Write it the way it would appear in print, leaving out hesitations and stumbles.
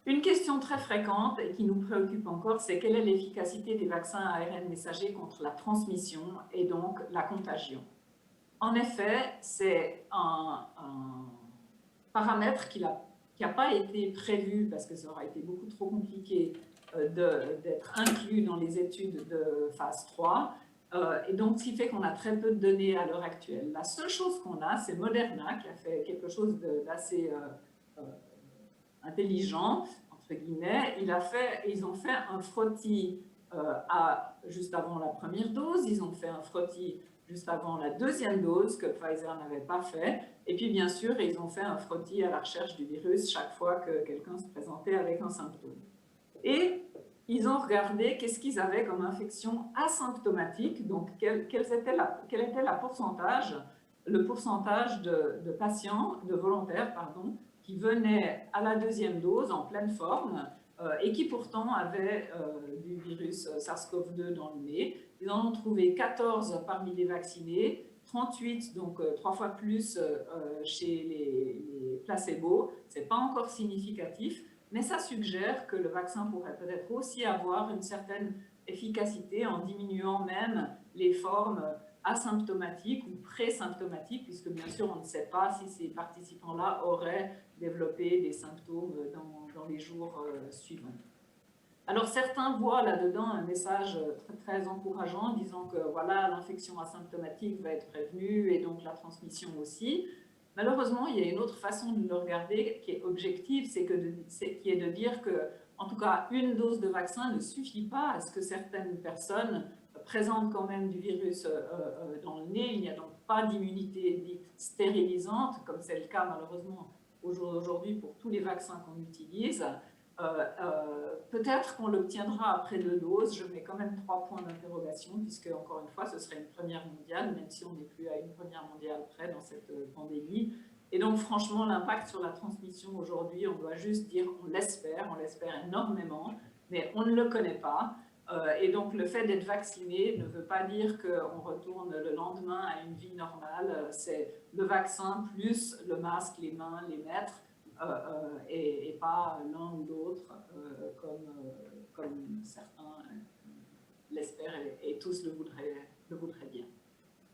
Une question très fréquente et qui nous préoccupe encore, c'est quelle est l'efficacité des vaccins à ARN messager contre la transmission et donc la contagion. En effet, c'est un paramètre qui n'a pas été prévu parce que ça aurait été beaucoup trop compliqué d'être inclus dans les études de phase 3. Et donc, ce qui fait qu'on a très peu de données à l'heure actuelle. La seule chose qu'on a, c'est Moderna qui a fait quelque chose d'assez intelligent, entre guillemets. Ils ont fait un frottis juste avant la première dose, ils ont fait un frottis juste avant la deuxième dose que Pfizer n'avait pas fait. Et puis, bien sûr, ils ont fait un frottis à la recherche du virus chaque fois que quelqu'un se présentait avec un symptôme. Et ils ont regardé qu'est-ce qu'ils avaient comme infection asymptomatique, donc quel était le pourcentage de patients, de volontaires, pardon, qui venaient à la deuxième dose en pleine forme et qui pourtant avaient du virus SARS-CoV-2 dans le nez. Ils en ont trouvé 14 parmi les vaccinés, 38, donc 3 fois plus chez les placebos. Ce n'est pas encore significatif, mais ça suggère que le vaccin pourrait peut-être aussi avoir une certaine efficacité en diminuant même les formes asymptomatiques ou pré-symptomatiques, puisque bien sûr on ne sait pas si ces participants-là auraient développé des symptômes dans les jours suivants. Alors certains voient là-dedans un message très, très encourageant, disant que voilà, l'infection asymptomatique va être prévenue et donc la transmission aussi. Malheureusement, il y a une autre façon de le regarder qui est objective, qui est de dire que, en tout cas, une dose de vaccin ne suffit pas à ce que certaines personnes présentent quand même du virus dans le nez. Il n'y a donc pas d'immunité dite stérilisante, comme c'est le cas malheureusement aujourd'hui pour tous les vaccins qu'on utilise. Peut-être qu'on l'obtiendra après 2 doses. Je mets quand même 3 points d'interrogation, puisque, encore une fois, ce serait une première mondiale, même si on n'est plus à une première mondiale près dans cette pandémie. Et donc, franchement, l'impact sur la transmission aujourd'hui, on doit juste dire on l'espère énormément, mais on ne le connaît pas. Et donc, le fait d'être vacciné ne veut pas dire qu'on retourne le lendemain à une vie normale. C'est le vaccin plus le masque, les mains, les mètres. Et pas l'un ou l'autre, comme certains l'espèrent et tous le voudraient bien.